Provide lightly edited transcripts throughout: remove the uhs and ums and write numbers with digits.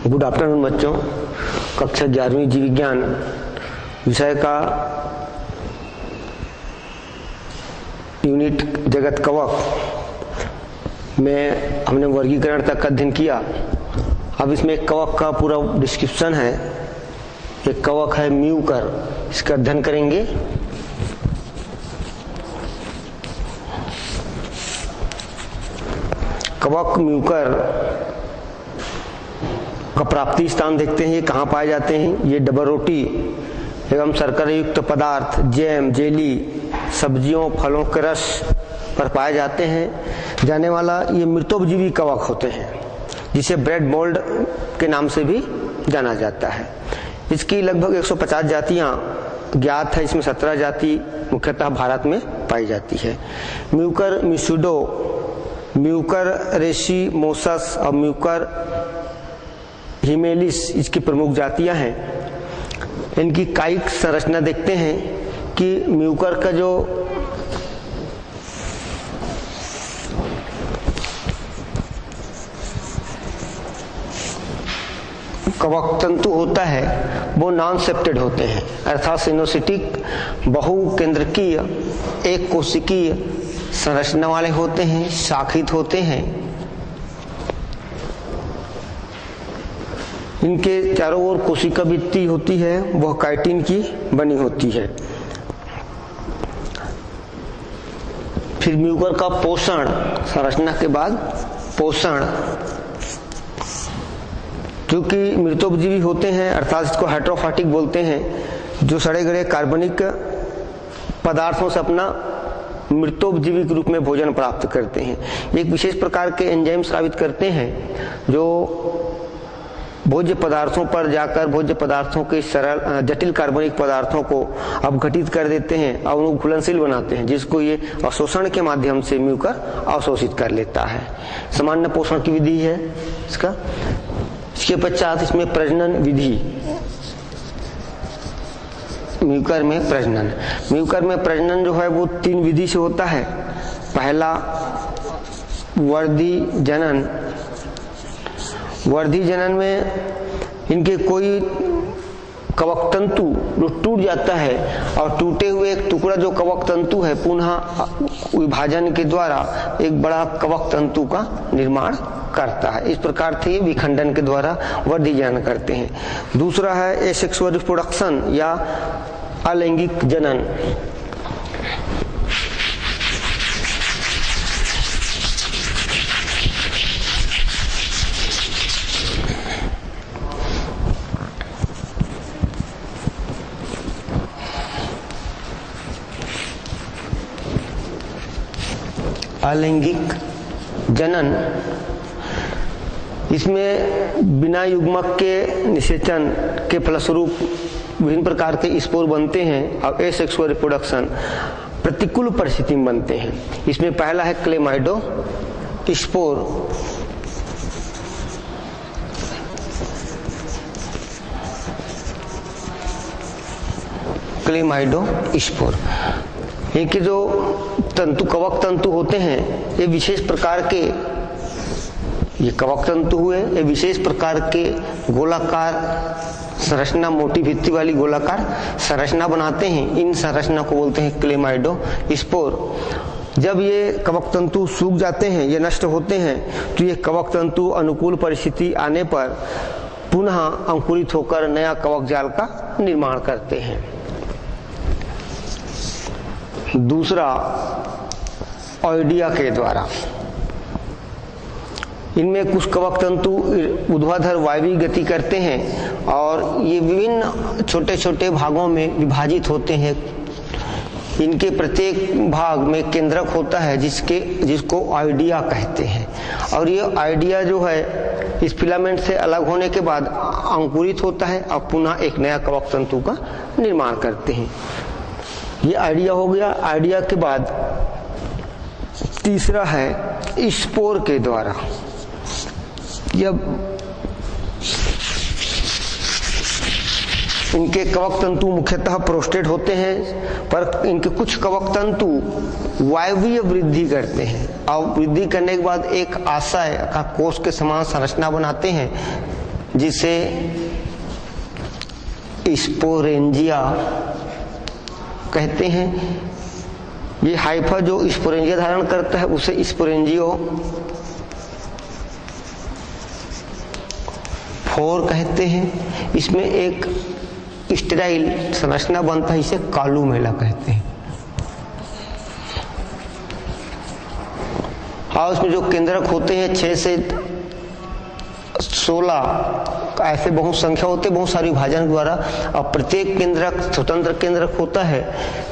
Good afternoon बच्चों। कक्षा 11वीं जीव विज्ञान विषय का यूनिट जगत कवक में हमने वर्गीकरण तक का अध्ययन किया। अब इसमें एक कवक का पूरा डिस्क्रिप्शन है। एक कवक है म्यूकर, इसका अध्ययन करेंगे। कवक म्यूकर का प्राप्ति स्थान देखते हैं, ये कहाँ पाए जाते हैं। ये डबल रोटी एवं शर्करा युक्त पदार्थ, जैम, जेली, सब्जियों, फलों के रस पर पाए जाते हैं। जाने वाला ये मृतोपजीवी कवक होते हैं, जिसे ब्रेड मोल्ड के नाम से भी जाना जाता है। इसकी लगभग 150 जातियां ज्ञात है। इसमें 17 जाति मुख्यतः भारत में पाई जाती है। म्यूकर मिसुडो, म्यूकर रेशिमोसस और म्यूकर हिमेलिस इसकी प्रमुख जातियां हैं। इनकी कायिक संरचना देखते हैं कि म्यूकर का जो कवक तंतु होता है वो नॉन सेप्टेड होते हैं, अर्थात सिनोसिटिक बहुकेंद्रकीय एक कोशिकीय संरचना वाले होते हैं, शाखित होते हैं। इनके चारों ओर कोशिका भित्ति होती है, वह काइटिन की बनी होती है। फिर म्यूकर का पोषण, संरचना के बाद पोषण, क्योंकि मृतोपजीवी होते हैं अर्थात इसको हेट्रोफाइटिक बोलते हैं, जो सड़े गले कार्बनिक पदार्थों से अपना मृतोपजीवी के रूप में भोजन प्राप्त करते हैं। एक विशेष प्रकार के एंजाइम स्रावित करते हैं जो भोज्य पदार्थों पर जाकर भोज्य पदार्थों के सरल जटिल कार्बनिक पदार्थों को अपघटित कर देते हैं और उनको घुलनशील बनाते हैं, जिसको ये अवशोषण के माध्यम से म्यूकर अवशोषित कर लेता है। सामान्य पोषण की विधि है इसका। इसके पश्चात इसमें प्रजनन विधि, म्यूकर में प्रजनन। म्यूकर में प्रजनन जो है वो 3 विधि से होता है। पहला वर्धी जनन। वर्धी जनन में इनके कोई कवक तंतु जो टूट जाता है और टूटे हुए एक टुकड़ा जो कवक तंतु है पुनः विभाजन के द्वारा एक बड़ा कवक तंतु का निर्माण करता है। इस प्रकार से विखंडन के द्वारा वर्धी जनन करते हैं। दूसरा है एसेक्सुअल रिप्रोडक्शन या अलैंगिक जनन। अलैंगिक जनन, इसमें बिना युग्मक के निषेचन के फलस्वरूप विभिन्न प्रकार के स्पोर बनते हैं और एसेक्सुअल रिप्रोडक्शन प्रतिकूल परिस्थिति में बनते हैं। इसमें पहला है क्लेमाइडो स्पोर। क्लेमाइडो स्पोर, इनके जो तंतु कवक तंतु होते हैं ये विशेष प्रकार के, ये कवक तंतु हुए, ये विशेष प्रकार के गोलाकार संरचना, मोटी भित्ति वाली गोलाकार संरचना बनाते हैं। इन संरचना को बोलते हैं क्लेमाइडो स्पोर। जब ये कवक तंतु सूख जाते हैं, ये नष्ट होते हैं, तो ये कवक तंतु अनुकूल परिस्थिति आने पर पुनः अंकुरित होकर नया कवक जाल का निर्माण करते हैं। दूसरा ऑइडिया के द्वारा, इनमें कुछ कवक तंतु ऊर्ध्वाधर वायवीय गति करते हैं और ये विभिन्न छोटे छोटे भागों में विभाजित होते हैं। इनके प्रत्येक भाग में केंद्रक होता है जिसको ऑइडिया कहते हैं। और ये ऑइडिया जो है इस फिलामेंट से अलग होने के बाद अंकुरित होता है और पुनः एक नया कवक तंतु का निर्माण करते हैं। ये आइडिया हो गया। आइडिया के बाद तीसरा है स्पोर के द्वारा। जब इनके कवक तंतु मुख्यतः प्रोस्टेट होते हैं, पर इनके कुछ कवक तंतु वायवीय वृद्धि करते हैं और वृद्धि करने के बाद एक आशय का कोष के समान संरचना बनाते हैं जिसे स्पोरेंजिया कहते हैं। ये हाइफा जो स्पोरेंजिया धारण करता है उसे स्पोरेंजियो 4 कहते हैं। इसमें एक स्टेराइल संरचना बनता है, इसे कॉलुमेला कहते हैं। और उसमें जो केंद्रक होते हैं 6 से 16 ऐसे बहुत संख्या होते हैं, बहुत सारी विभाजन द्वारा, और प्रत्येक केंद्रक स्वतंत्र केंद्रक होता है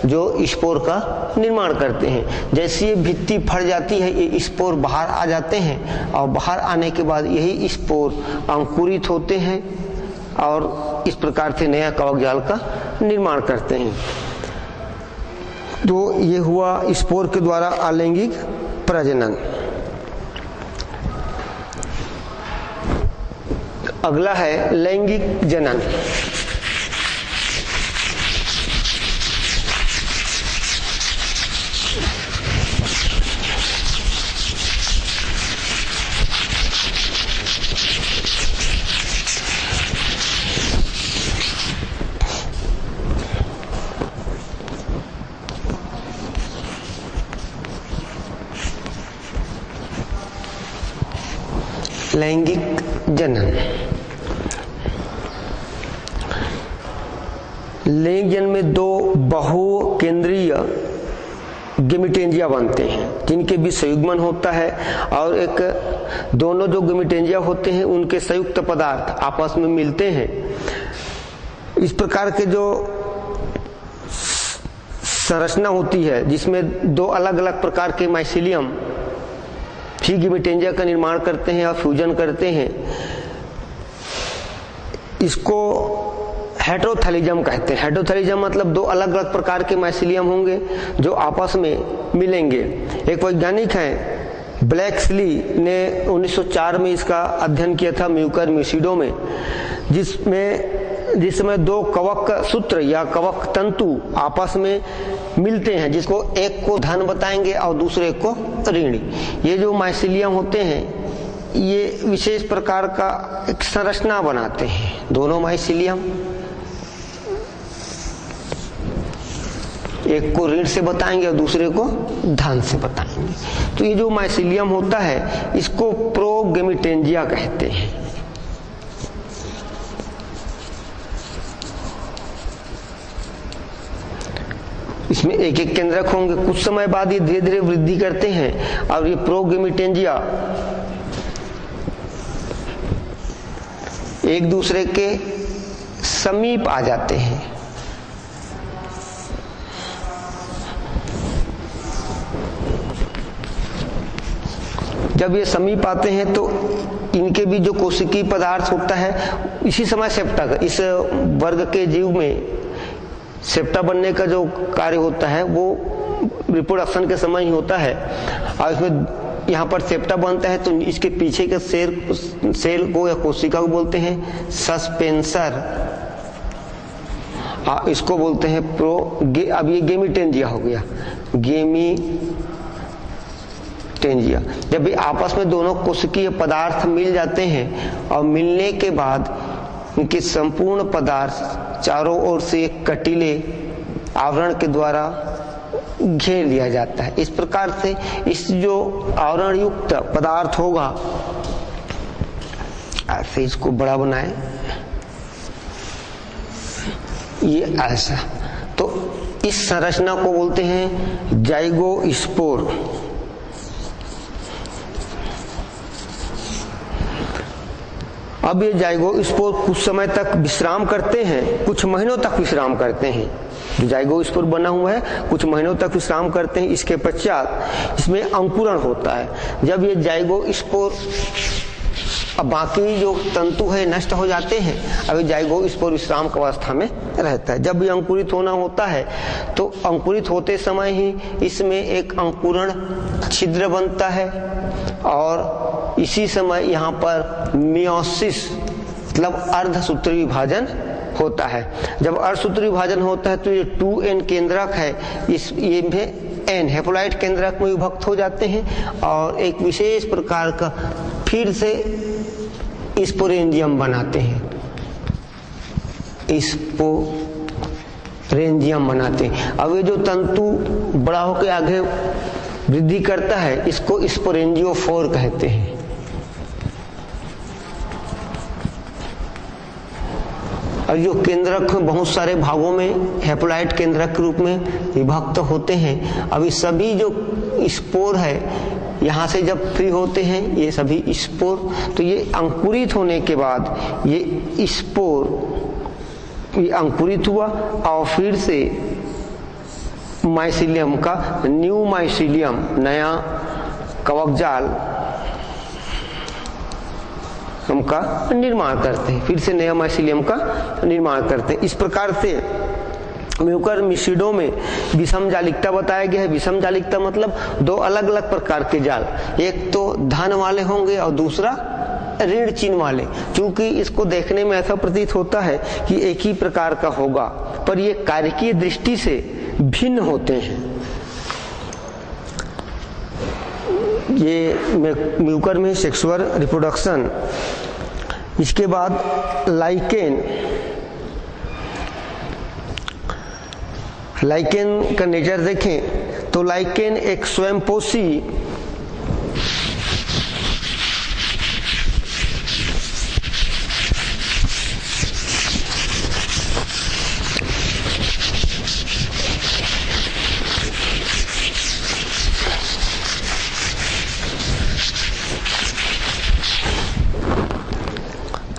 जो स्पोर का निर्माण करते हैं। जैसे ये भित्ति फट जाती है, ये स्पोर बाहर आ जाते हैं और बाहर आने के बाद यही स्पोर अंकुरित होते हैं और इस प्रकार से नया कवक जाल का निर्माण करते हैं। तो ये हुआ स्पोर के द्वारा अलैंगिक प्रजनन। अगला है लैंगिक जनन। लैंगिक जनन। लैंगिक जनन में 2 बहु केंद्रीय गेमिटेंजिया बनते हैं जिनके बीच संयुग्मन होता है, और एक दोनों जो गेमिटेंजिया होते हैं उनके संयुक्त पदार्थ आपस में मिलते हैं। इस प्रकार के जो संरचना होती है जिसमें 2 अलग अलग प्रकार के माइसिलियम ही गेमिटेंजिया का निर्माण करते हैं और फ्यूजन करते हैं, इसको हेटेरोथैलिज्म कहते हैं। हेटेरोथैलिज्म मतलब 2 अलग अलग प्रकार के माइसिलियम होंगे जो आपस में मिलेंगे। एक वैज्ञानिक हैं ब्लैक्सली ने 1904 में इसका अध्ययन किया था म्यूकर म्यूसिडो में, जिसमें 2 कवक सूत्र या कवक तंतु आपस में मिलते हैं, जिसको एक को धन बताएंगे और दूसरे को ऋण। ये जो माइसिलियम होते हैं ये विशेष प्रकार का एक संरचना बनाते हैं। दोनों माइसिलियम एक को ऋण से बताएंगे और दूसरे को धन से बताएंगे। तो ये जो माइसिलियम होता है इसको प्रोगेमिटेंजिया कहते हैं। इसमें एक एक केंद्रक होंगे। कुछ समय बाद ये धीरे धीरे वृद्धि करते हैं और ये प्रोगेमिटेंजिया एक दूसरे के समीप आ जाते हैं। जब ये समीप आते हैं तो इनके भी जो कोशिकीय पदार्थ होता है, इसी समय सेप्टा का, इस वर्ग के जीव में सेप्टा बनने का जो कार्य होता है वो रिप्रोडक्शन के समय ही होता है। और इसमें यहाँ पर सेप्टा बनता है तो इसके पीछे के सेल को या कोशिका को बोलते हैं सस्पेंसर, इसको बोलते हैं अब ये गेमिटेंजिया हो गया, गेमिटेंजिया। जब भी आपस में दोनों कोशिकीय पदार्थ मिल जाते हैं और मिलने के बाद उनके संपूर्ण पदार्थ चारों ओर से एक कटीले आवरण के द्वारा घेर लिया जाता है। इस प्रकार से इस जो आवरण युक्त पदार्थ होगा, ऐसे इसको बड़ा बनाए, ये ऐसा, तो इस संरचना को बोलते हैं जाइगोस्पोर। अब ये जाइगोस्पोर कुछ समय तक विश्राम करते हैं, कुछ महीनों तक विश्राम करते हैं। जो जाइगोस्पोर बना हुआ है कुछ महीनों तक विश्राम करते हैं। इसके पश्चात इसमें अंकुरण होता है। जब ये जाइगोस्पोर, अब बाकी जो तंतु है नष्ट हो जाते हैं, अभी जाइगोस्पोर विश्राम की अवस्था में रहता है। जब ये अंकुरित होना होता है तो अंकुरित होते समय ही इसमें एक अंकुरण छिद्र बनता है और इसी समय यहाँ पर मियोसिस मतलब अर्धसूत्री विभाजन होता है। जब अर्धसूत्री विभाजन होता है तो ये 2n केंद्रक है, ये में n हेप्लोइड केंद्रक में विभक्त हो जाते हैं और एक विशेष प्रकार का फिर से स्पोरेंजियम बनाते हैं, स्पोरेंजियम बनाते हैं। अब ये जो तंतु बड़ा होकर आगे वृद्धि करता है इसको स्पोरेंजियोफोर कहते हैं। और जो केंद्रक बहुत सारे भागों में हैप्लॉइड केंद्रक के रूप में विभक्त होते हैं। अभी सभी जो स्पोर है यहाँ से जब फ्री होते हैं ये सभी स्पोर, तो ये अंकुरित होने के बाद ये स्पोर ये अंकुरित हुआ और फिर से माइसीलियम का न्यू माइसीलियम नया कवक जाल का निर्माण करते हैं, फिर से नया माइसीलियम का निर्माण करते हैं। इस प्रकार से म्यूकरमिशिडों में विषम जालिकता बताया गया है। विषम जालिकता मतलब दो अलग अलग प्रकार के जाल, एक तो धन वाले होंगे और दूसरा ऋण चिन्ह वाले। क्योंकि इसको देखने में ऐसा प्रतीत होता है कि एक ही प्रकार का होगा, पर ये कार्यकीय दृष्टि से भिन्न होते हैं। ये म्यूकर में सेक्सुअल रिप्रोडक्शन। इसके बाद लाइकेन का नेचर देखें तो लाइकेन एक स्वयंपोषी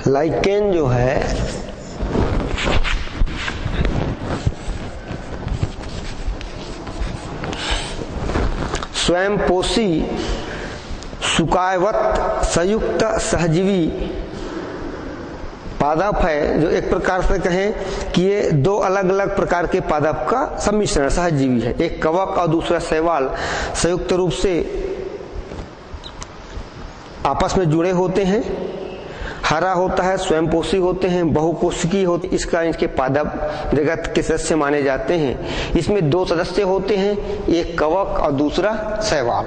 लाइकेन जो है स्वयंपोषी सुकायवत संयुक्त सहजीवी पादप है, जो एक प्रकार से कहें कि ये दो अलग अलग प्रकार के पादप का सम्मिश्रण सहजीवी है। एक कवक और दूसरा शैवाल संयुक्त रूप से आपस में जुड़े होते हैं। हरा होता है, स्वयंपोषी होते हैं, बहुकोशिकी होते, इसका इसके पादप जगत के सदस्य माने जाते हैं। इसमें दो सदस्य होते हैं, एक कवक और दूसरा शैवाल।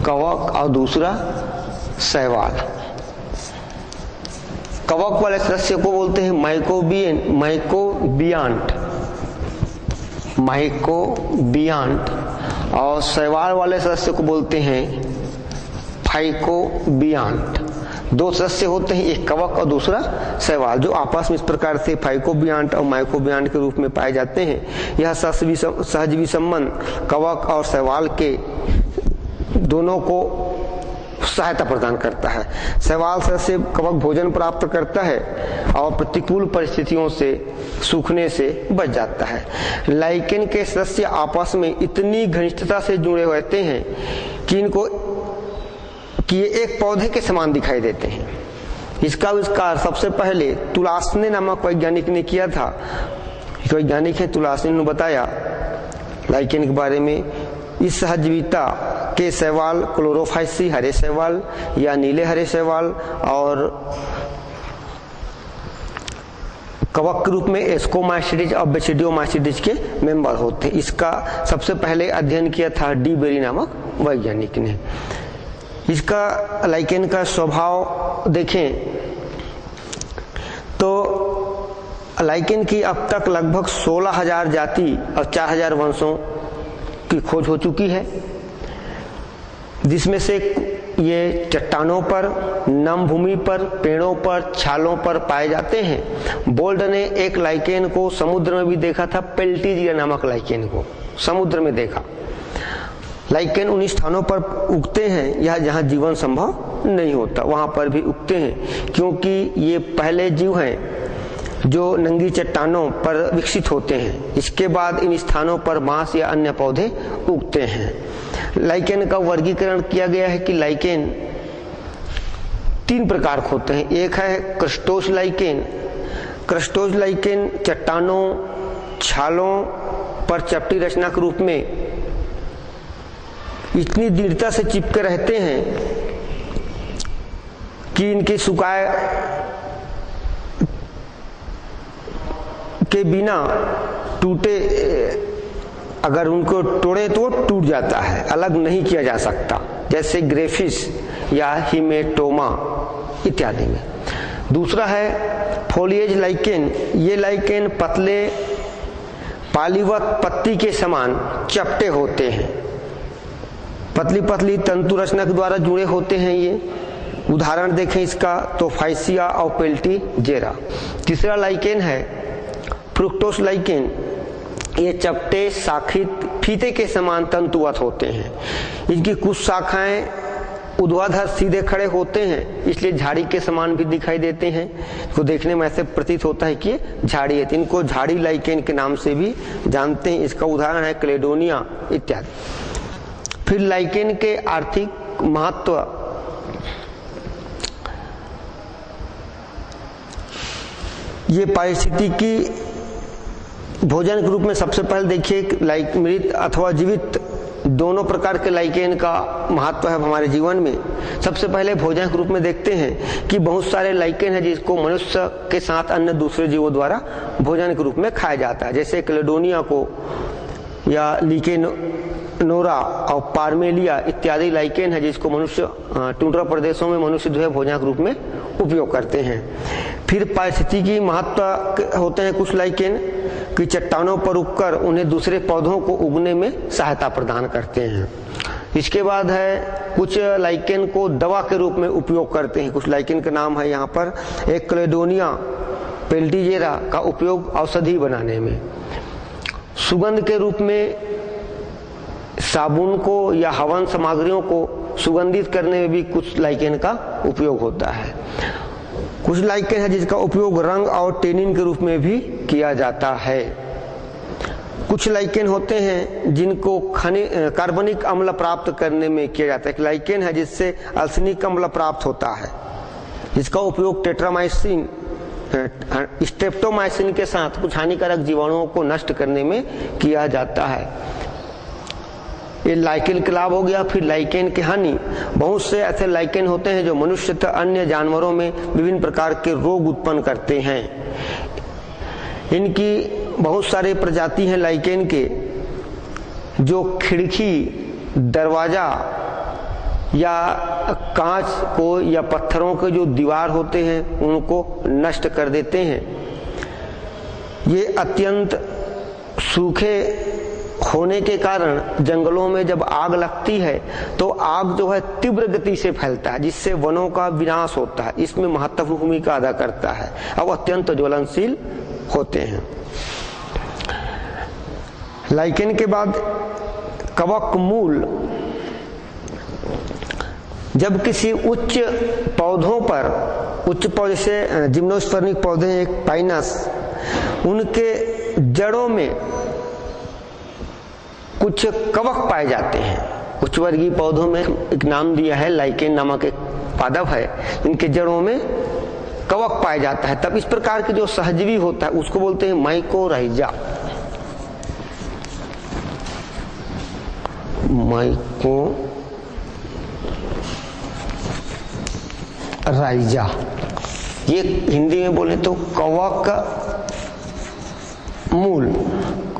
कवक और दूसरा शैवाल। कवक वाले सदस्य को बोलते हैं माइकोबियांट और शैवाल वाले सदस्य को बोलते हैं फाइकोबियांट। दो सदस्य होते हैं, एक कवक और दूसरा शैवाल, जो आपस में इस प्रकार से फाइकोबियांट और माइकोबियांट के रूप में पाए जाते हैं। यह सहजीवी संबंध कवक और शैवाल के दोनों को सहायता प्रदान करता है। शैवाल से कवक भोजन प्राप्त करता है और प्रतिकूल परिस्थितियों से सूखने से बच जाता है। लाइकेन के सदस्य आपस में इतनी घनिष्ठता से जुड़े रहते हैं कि ये एक पौधे के समान दिखाई देते हैं। इसका आविष्कार सबसे पहले तुलासने नामक वैज्ञानिक ने किया था। वैज्ञानिक है तुलासने ने बताया लाइकेन के बारे में। इस सहजीविता के शैवाल क्लोरोफाइसी हरे शैवाल या नीले हरे शैवाल और कवक के रूप में एस्कोमाइसिडिज और बेसिडियोमाइसिडिज के मेंबर होते हैं। इसका सबसे पहले अध्ययन किया था डी बेरी नामक वैज्ञानिक ने। इसका लाइकेन का स्वभाव देखें तो लाइकेन की अब तक लगभग 16,000 जाति और 4,000 वंशों की खोज हो चुकी है, जिसमें से ये चट्टानों पर, नम भूमि पर, पेड़ों पर, छालों पर पाए जाते हैं। बोल्ड ने एक लाइकेन को समुद्र में भी देखा था, पेल्टिजिया नामक लाइकेन को समुद्र में देखा। लाइकेन उन स्थानों पर उगते हैं या जहां जीवन संभव नहीं होता, वहां पर भी उगते हैं, क्योंकि ये पहले जीव हैं जो नंगी चट्टानों पर विकसित होते हैं। इसके बाद इन स्थानों पर बांस या अन्य पौधे उगते हैं। लाइकेन का वर्गीकरण किया गया है कि लाइकेन 3 प्रकार के होते हैं। एक है क्रस्टोस लाइकेन। क्रस्टोस लाइकेन चट्टानों, छालों पर चपटी रचना के रूप में इतनी दृढ़ता से चिपके रहते हैं कि इनके सुखाए के बिना टूटे, अगर उनको तोड़े तो टूट जाता है, अलग नहीं किया जा सकता। जैसे ग्रेफिश या हीमेटोमा इत्यादि में। दूसरा है फोलिएज लाइकेन। ये लाइकेन पतले पालीवत पत्ती के समान चपटे होते हैं, पतली पतली तंतु रचना के द्वारा जुड़े होते हैं। ये उदाहरण देखें इसका तो फाइसिया और पेल्टीजेरा। तीसरा लाइकेन है फ्रुक्टोस लाइकेन। ये चपटे शाखित फीते के समान तंतुवत होते हैं। इनकी कुछ शाखाएं ऊर्ध्वाधर सीधे खड़े होते हैं, इसलिए झाड़ी के समान भी दिखाई देते हैं। इसको देखने में ऐसे प्रतीत होता है कि ये झाड़ी है। इनको झाड़ी लाइकेन के नाम से भी जानते हैं। इसका उदाहरण है क्लेडोनिया इत्यादि। फिर लाइकेन के आर्थिक महत्व। ये पारिस्थितिकी भोजन के रूप में सबसे पहले देखिए मृत अथवा जीवित दोनों प्रकार के लाइकेन का महत्व है हमारे जीवन में। सबसे पहले भोजन के रूप में देखते हैं कि बहुत सारे लाइकेन है जिसको मनुष्य के साथ अन्य दूसरे जीवों द्वारा भोजन के रूप में खाया जाता है, जैसे क्लेडोनिया को या लिकेनोरा और पार्मेलिया इत्यादि लाइकेन है जिसको मनुष्य टुंड्रा प्रदेशों में मनुष्य जो है भोजन के रूप में उपयोग करते हैं। फिर पारिस्थितिकी महत्व होते हैं कुछ लाइकेन कि चट्टानों पर उगकर उन्हें दूसरे पौधों को उगने में सहायता प्रदान करते हैं। इसके बाद है कुछ लाइकेन को दवा के रूप में उपयोग करते हैं। कुछ लाइकेन का नाम है यहाँ पर। एक क्लेडोनिया पेल्टीजेरा का उपयोग औषधि बनाने में, सुगंध के रूप में साबुन को या हवन सामग्रियों को सुगंधित करने में भी कुछ लाइकेन का उपयोग होता है। कुछ लाइकेन है जिसका उपयोग रंग और टेनिन के रूप में भी किया जाता है। कुछ लाइकेन होते हैं जिनको कार्बनिक अम्ल प्राप्त करने में किया जाता है। एक लाइकेन है जिससे अल्सनिक अम्ल प्राप्त होता है, जिसका उपयोग टेट्रामाइसिन स्ट्रेप्टोमाइसिन के साथ कुछ हानिकारक जीवाणुओं को नष्ट करने में किया जाता है। ये लाइकेन के लाभ हो गया। फिर लाइकेन की हानि। बहुत से ऐसे लाइकेन होते हैं जो मनुष्य तथा अन्य जानवरों में विभिन्न प्रकार के रोग उत्पन्न करते हैं। इनकी बहुत सारे प्रजाति हैं लाइकेन के, जो खिड़की, दरवाजा या कांच को या पत्थरों के जो दीवार होते हैं उनको नष्ट कर देते हैं। ये अत्यंत सूखे होने के कारण जंगलों में जब आग लगती है तो आग जो है तीव्र गति से फैलता है, जिससे वनों का विनाश होता है। इसमें महत्वपूर्ण भूमिका अदा करता है और अत्यंत ज्वलनशील होते हैं। लाइकेन के बाद कवक मूल। जब किसी उच्च पौधों पर, उच्च पौधे से जिम्नोस्पर्मिक पौधे एक पाइनस, उनके जड़ों में कुछ कवक पाए जाते हैं। उच्च वर्गीय पौधों में एक नाम दिया है, लाइकेन नामक एक पादप है, इनके जड़ों में कवक पाया जाता है। तब इस प्रकार के जो सहजीवी होता है उसको बोलते हैं माइकोराइजा। माइकोराइजा ये हिंदी में बोले तो कवक मूल।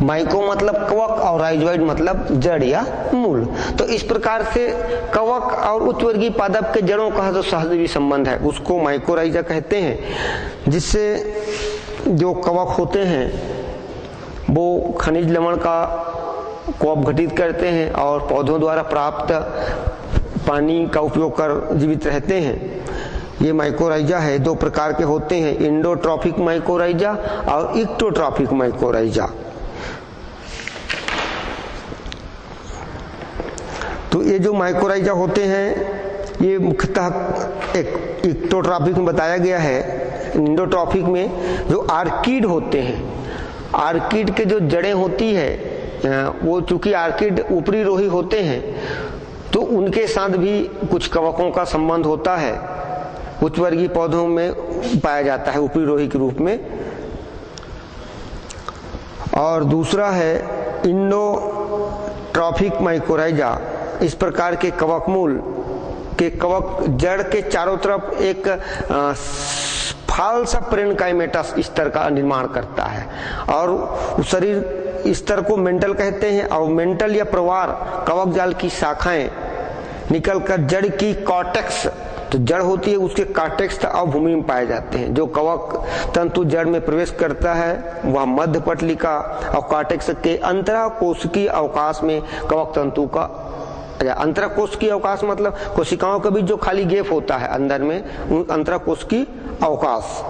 माइको मतलब कवक और राइजोइड मतलब जड़ या मूल। तो इस प्रकार से कवक और उच्च वर्गीय पादप के जड़ों का जो सहजीवी संबंध है उसको माइकोराइजा कहते हैं, जिससे जो कवक होते हैं वो खनिज लवण को अपघटित करते हैं और पौधों द्वारा प्राप्त पानी का उपयोग कर जीवित रहते हैं। ये माइकोराइजा है। दो प्रकार के होते हैं, इंडोट्रॉफिक माइकोराइजा और इक्टोट्रॉफिक माइकोराइजा। तो ये जो माइकोराइजा होते हैं ये मुख्यतः एक इक्टोट्रॉफिक में बताया गया है। इंडोट्रॉफिक में जो आर्किड होते हैं, आर्किड के जो जड़ें होती है वो चूंकि आर्किड ऊपरी रोही होते हैं तो उनके साथ भी कुछ कवकों का संबंध होता है। उच्च वर्गीय पौधों में पाया जाता है ऊपरी रोही के रूप में। और दूसरा है इंडोट्रॉफिक माइकोराइजा। इस प्रकार के कवक मूल के कवक जड़ के चारों तरफ एक फाल्स प्रेनकाइमेटस स्तर का निर्माण करता है और शरीर स्तर को मेंटल कहते हैं। और मेंटल या प्रवार कवक जाल की शाखाएं निकलकर जड़ की कॉर्टेक्स, तो जड़ होती है उसके कॉर्टेक्स अवभूमि में पाए जाते हैं। जो कवक तंतु जड़ में प्रवेश करता है वह मध्य पटलिका और कॉर्टेक्स के अंतराकोशिकीय अवकाश में कवक तंतु का, अंतराकोशिकीय अवकाश मतलब कोशिकाओं के बीच जो खाली गैप होता है अंदर में, अंतराकोशिकीय अवकाश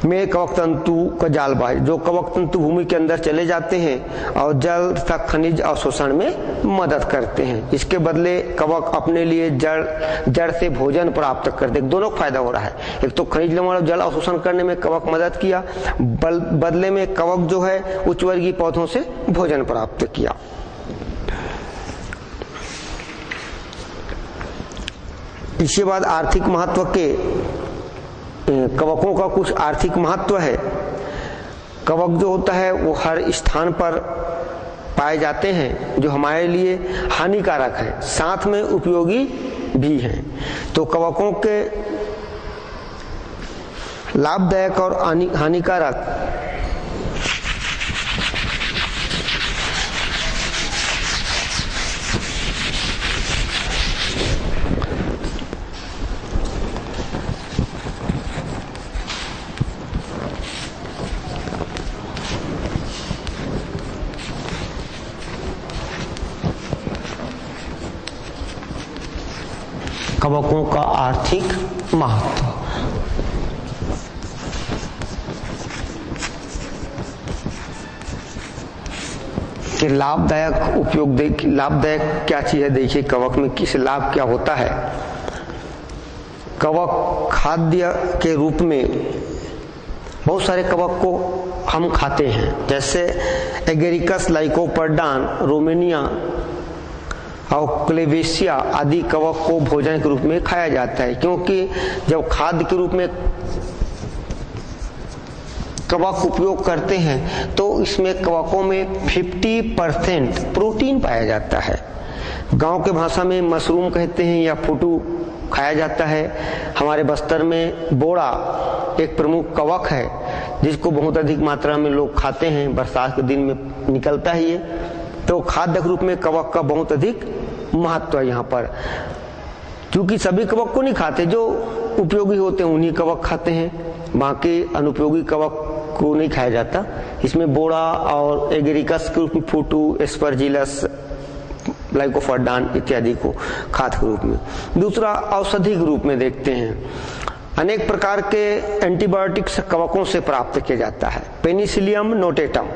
में कवक तंतु का जालबाज, जो कवक तंतु भूमि के अंदर चले जाते हैं और जल तथा खनिज अवशोषण में मदद करते हैं। इसके बदले कवक अपने लिए जड़ से भोजन प्राप्त करते, दोनों फायदा हो रहा है। एक तो खनिज लवण और जल अवशोषण करने में कवक मदद किया, बदले में कवक जो है उच्च वर्गीय पौधों से भोजन प्राप्त किया। इसके बाद आर्थिक महत्व के, कवकों का कुछ आर्थिक महत्व है। कवक जो होता है वो हर स्थान पर पाए जाते हैं जो हमारे लिए हानिकारक है, साथ में उपयोगी भी हैं। तो कवकों के लाभदायक और हानिकारक कवकों का आर्थिक महत्व। कि लाभदायक उपयोग, लाभदायक क्या चीज है देखिए, कवक में किस लाभ क्या होता है। कवक खाद्य के रूप में बहुत सारे कवक को हम खाते हैं, जैसे एगेरिकस लाइकोपर्डान, रोमेनिया और क्लेवेशिया आदि कवक को भोजन के रूप में खाया जाता है, क्योंकि जब खाद्य के रूप में कवक उपयोग करते हैं तो इसमें कवकों में 50% प्रोटीन पाया जाता है। गांव के भाषा में मशरूम कहते हैं या फुटू खाया जाता है। हमारे बस्तर में बोड़ा एक प्रमुख कवक है जिसको बहुत अधिक मात्रा में लोग खाते हैं, बरसात के दिन में निकलता ही है। तो खाद्य के रूप में कवक का बहुत अधिक महत्व है यहाँ पर, क्योंकि सभी कवक को नहीं खाते, जो उपयोगी होते हैं उन्हीं कवक खाते हैं, बाकी अनुपयोगी कवक को नहीं खाया जाता। इसमें बोड़ा और एगेरिकस के रूप में फूटू, एस्परजिलस, लाइकोपर्डान इत्यादि को खाद्य के रूप में। दूसरा औषधि के रूप में देखते हैं, अनेक प्रकार के एंटीबायोटिक्स कवकों से प्राप्त किया जाता है। पेनिसिलियम नोटेटम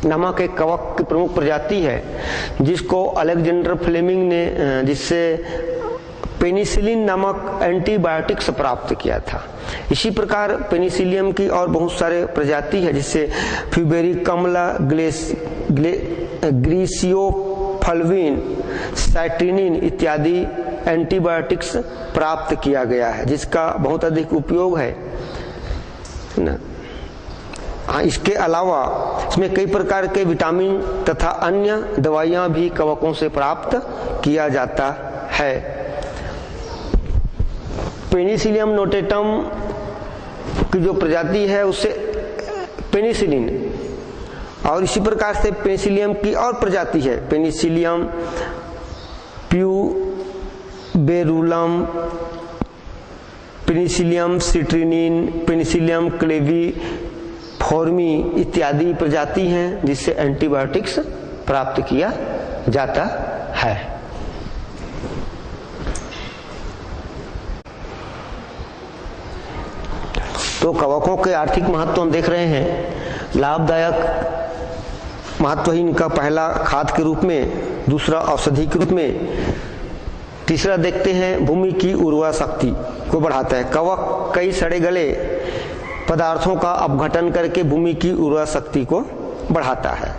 नामक एक कवक की प्रमुख प्रजाति है जिसको अलेक्जेंडर फ्लेमिंग ने, जिससे पेनिसिलिन नामक एंटीबायोटिक्स प्राप्त किया था। इसी प्रकार पेनिसिलियम की और बहुत सारे प्रजाति है, जिससे फ्यूबेरिकमला, ग्रीसियोफल्विन, साइट्रिनिन इत्यादि एंटीबायोटिक्स प्राप्त किया गया है, जिसका बहुत अधिक उपयोग है ना। हाँ, इसके अलावा इसमें कई प्रकार के विटामिन तथा अन्य दवाइयां भी कवकों से प्राप्त किया जाता है। पेनिसिलियम नोटेटम की जो प्रजाति है उससे पेनिसिलिन, और इसी प्रकार से पेनिसिलियम की और प्रजाति है, पेनिसिलियम प्यूबेरुलम, पेनिसिलियम सिट्रिनिन, पेनिसिलियम क्लेविफॉर्मी इत्यादि प्रजाति हैं जिससे एंटीबायोटिक्स प्राप्त किया जाता है। तो कवकों के आर्थिक महत्व हम देख रहे हैं। लाभदायक महत्व ही इनका पहला खाद के रूप में, दूसरा औषधि के रूप में, तीसरा देखते हैं भूमि की उर्वरा शक्ति को बढ़ाता है। कवक कई सड़े गले पदार्थों का अपघटन करके भूमि की उर्वरा शक्ति को बढ़ाता है।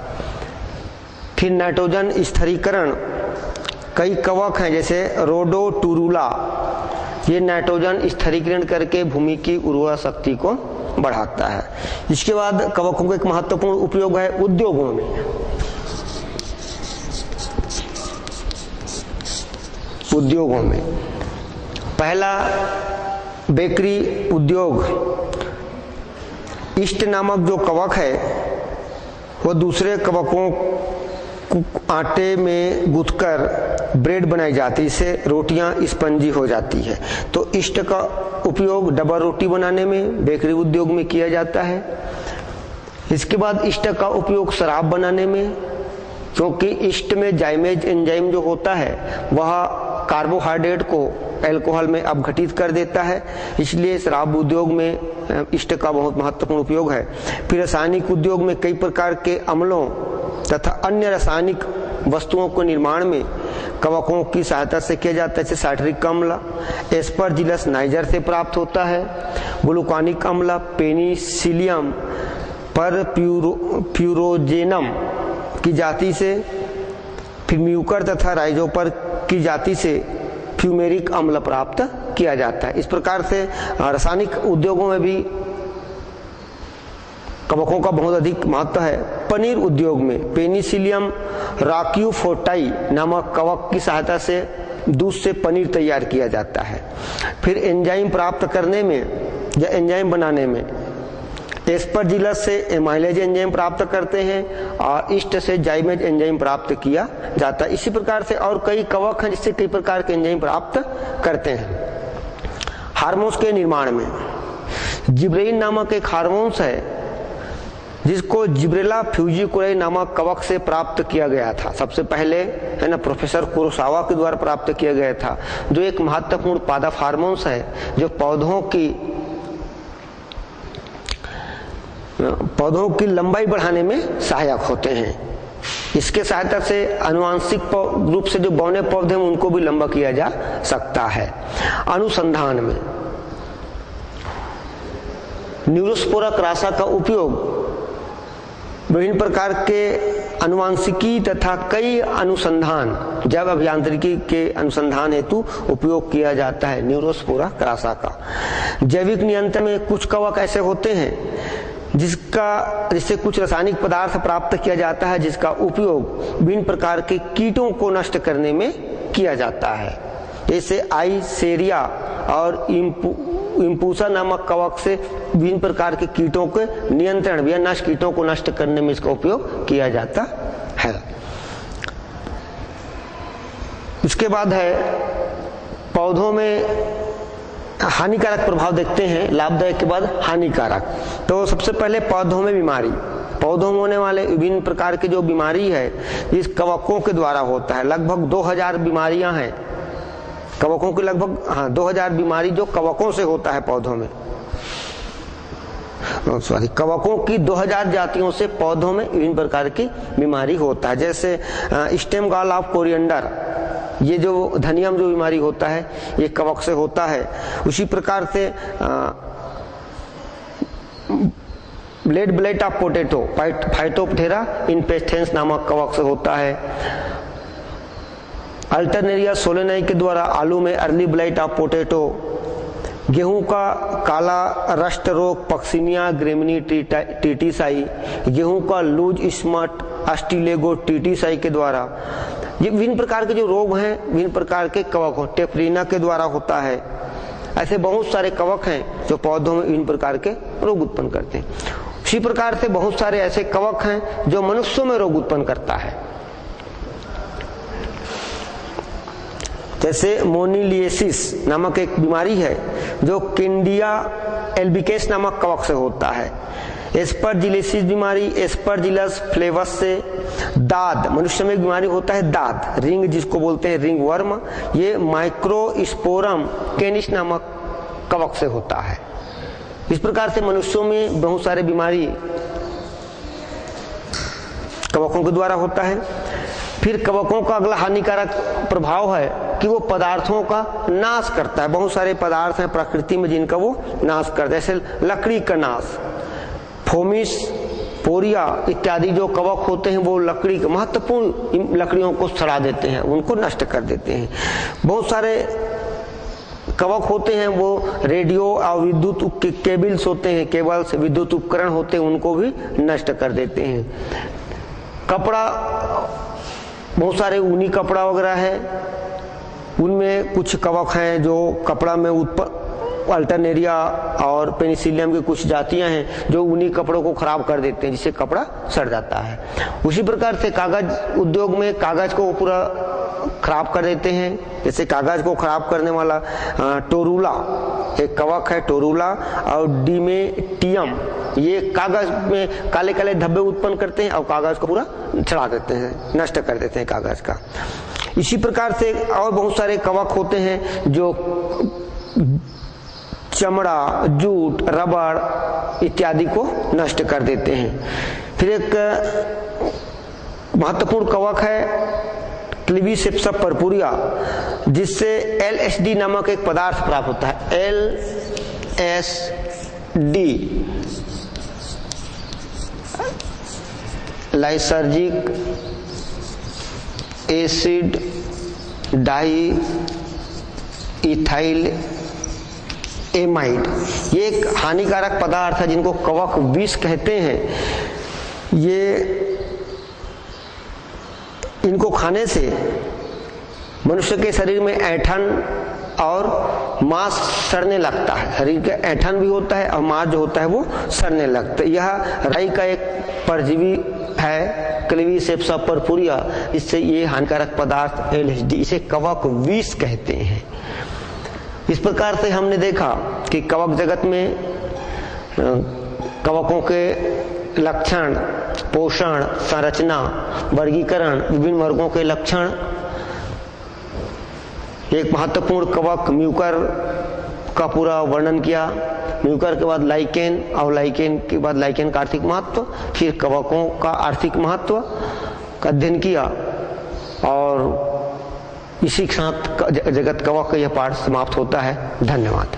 फिर नाइट्रोजन स्थिरीकरण, कई कवक हैं जैसे रोडोटुरुला, ये नाइट्रोजन स्थिरीकरण करके भूमि की उर्वरा शक्ति को बढ़ाता है। इसके बाद कवकों का एक महत्वपूर्ण उपयोग है उद्योगों में। उद्योगों में पहला बेकरी उद्योग, ईस्ट नामक जो कवक है वो दूसरे कवकों को आटे में गूंथकर ब्रेड बनाई जाती है, इससे रोटियां स्पंजी हो जाती है। तो ईस्ट का उपयोग डबल रोटी बनाने में, बेकरी उद्योग में किया जाता है। इसके बाद ईस्ट का उपयोग शराब बनाने में, क्योंकि ईस्ट में जाइमेज एंजाइम जो होता है वह कार्बोहाइड्रेट को अल्कोहल में अपघटित कर देता है, इसलिए शराब उद्योग में ईस्ट का बहुत महत्वपूर्ण उपयोग है। फिर रासायनिक उद्योग में कई प्रकार के अम्लों तथा अन्य रासायनिक वस्तुओं के निर्माण में कवकों की सहायता से किया जाता है। जैसे साइट्रिक अम्ल एस्परजिलस नाइजर से प्राप्त होता है, ग्लूकानिक अम्ल पेनिसिलियम पर प्यूरोजेनम की जाति से, फिर म्यूकर तथा राइजोपर की जाति से फ्यूमेरिक अम्ल प्राप्त किया जाता है। इस प्रकार से रासायनिक उद्योगों में भी कवकों का बहुत अधिक महत्व है। पनीर उद्योग में पेनिसिलियम राक्यूफोर्टाई नामक कवक की सहायता से दूध से पनीर तैयार किया जाता है। फिर एंजाइम प्राप्त करने में या एंजाइम बनाने में एस्परजिलस से एमाइलेज एंजाइम प्राप्त करते हैं और ईस्ट से जाइमेज एंजाइम प्राप्त किया जाता है। इसी प्रकार से और कई कवक हैं जिससे कई प्रकार के एंजाइम प्राप्त करते हैं। हार्मोन्स के निर्माण में जिब्रेलिन नामक एक हार्मोन्स है जिसको जिब्रेला फ्यूजिकुलाई नामक कवक से प्राप्त किया गया था। सबसे पहले है ना प्रोफेसर कुरोसावा के द्वारा प्राप्त किया गया था, जो एक महत्वपूर्ण पादप हार्मोन्स है जो पौधों की लंबाई बढ़ाने में सहायक होते हैं। इसके सहायता से आनुवांशिक रूप से जो बौने पौधे हैं उनको भी लंबा किया जा सकता है। अनुसंधान में न्यूरोस्पोरा क्रासा का उपयोग विभिन्न प्रकार के अनुवांशिकी तथा कई अनुसंधान जैव अभियांत्रिकी के अनुसंधान हेतु उपयोग किया जाता है। न्यूरोस्पोरा क्रासा का जैविक नियंत्रण में कुछ कवक ऐसे होते हैं जिससे कुछ रासायनिक पदार्थ प्राप्त किया जाता है, जिसका उपयोग विभिन्न प्रकार के कीटों को नष्ट करने में किया जाता है। जैसे आइसेरिया और इम्पूसा नामक कवक से विभिन्न प्रकार के कीटों के नियंत्रण या नष्ट कीटों को नष्ट करने में इसका उपयोग किया जाता है। इसके बाद है पौधों में हानिकारक प्रभाव देखते हैं, लाभदायक के बाद हानिकारक। तो सबसे पहले पौधों में बीमारी, पौधों में होने वाले विभिन्न प्रकार की जो बीमारी है इस कवकों के द्वारा होता है। लगभग 2000 बीमारियां हैं कवकों की, लगभग 2000 बीमारी जो कवकों से होता है पौधों में। सॉरी, कवकों की 2000 जातियों से पौधों में विभिन्न प्रकार की बीमारी होता है। जैसे स्टेम गॉल ऑफ कोरिएंडर, ये जो धनिया में जो बीमारी होता है ये कवक से होता है। उसी प्रकार से ब्लेड ब्लेट ऑफ पोटैटो फाइटोप्टेरा इन्फेस्टेंस नामक कवक से होता है। अल्टरनेरिया सोलेनाई के द्वारा आलू में अर्ली ब्लाइट ऑफ पोटैटो, गेहूं का काला रस्ट रोग पक्सिनिया ग्रेमिनी टीटीसाई, गेहूं का लूज स्मट अस्टिलेगो टीटीसाई के द्वारा, ये विभिन्न प्रकार के जो रोग हैं विभिन्न प्रकार के कवक हो, टेफ्रीना के द्वारा होता है। ऐसे बहुत सारे कवक हैं जो पौधों में विभिन्न प्रकार के रोग उत्पन्न करते हैं। उसी प्रकार से बहुत सारे ऐसे कवक हैं जो मनुष्यों में रोग उत्पन्न करता है। जैसे मोनिलिएसिस नामक एक बीमारी है जो कैंडिया एल्बिकेस नामक कवक से होता है। एस्परजिलेसिस बीमारी एस्परजिलस फ्लेवस से। दाद, मनुष्य में एक बीमारी होता है दाद, रिंग जिसको बोलते हैं रिंग वर्म, ये माइक्रोस्पोरम कैनिस नामक कवक से होता है। इस प्रकार से मनुष्यों में बहुत सारे बीमारी कवकों के द्वारा होता है। फिर कवकों का अगला हानिकारक प्रभाव है कि वो पदार्थों का नाश करता है। बहुत सारे पदार्थ हैं प्रकृति में जिनका वो नाश करता है, जैसे लकड़ी का नाश, फोमिस, पोरिया इत्यादि जो कवक होते हैं वो लकड़ी के महत्वपूर्ण लकड़ियों को सड़ा देते हैं, उनको नष्ट कर देते हैं। बहुत सारे कवक होते हैं वो रेडियो और विद्युत केबल्स होते हैं, केबल्स विद्युत उपकरण होते हैं, उनको भी नष्ट कर देते हैं। कपड़ा, बहुत सारे ऊनी कपड़ा वगैरह है, उनमें कुछ कवक हैं जो कपड़ा में अल्टरनेरिया और पेनिसिलियम की कुछ जातियां हैं जो ऊनी कपड़ों को खराब कर देते हैं, जिससे कपड़ा सड़ जाता है। उसी प्रकार से कागज उद्योग में कागज को पूरा खराब कर देते हैं। जैसे कागज को खराब करने वाला टोरूला एक कवक है, टोरूला, और डिमेटियम, ये कागज में काले काले धब्बे उत्पन्न करते हैं और कागज को पूरा छड़ा देते हैं, नष्ट कर देते हैं कागज का। इसी प्रकार से और बहुत सारे कवक होते हैं जो चमड़ा, जूट, रबड़ इत्यादि को नष्ट कर देते हैं। फिर एक महत्वपूर्ण कवक है क्लीवीसेप्सा पर्पुरिया, जिससे LSD नामक एक पदार्थ प्राप्त होता है। LSD lysergic acid di ethyl amide, ये एक हानिकारक पदार्थ है जिनको कवक विष कहते हैं। ये इनको खाने से मनुष्य के शरीर में ऐंठन और मांस सड़ने लगता है, शरीर का ऐंठन भी होता है और मांस जो होता है वो सड़ने लगता है। यह राई का एक परजीवी है क्लीवीसेप्सा पर्पुरिया, इससे ये हानिकारक पदार्थ LSD, इसे कवक विष कहते हैं। इस प्रकार से हमने देखा कि कवक जगत में कवकों के लक्षण, पोषण, संरचना, वर्गीकरण, विभिन्न वर्गों के लक्षण। एक महत्वपूर्ण कवक म्यूकर का पूरा वर्णन किया, म्यूकर के बाद लाइकेन और लाइकेन के बाद लाइकेन का आर्थिक महत्व, फिर कवकों का आर्थिक महत्व का अध्ययन किया, और इसी के साथ जगत कवक का यह पाठ समाप्त होता है। धन्यवाद।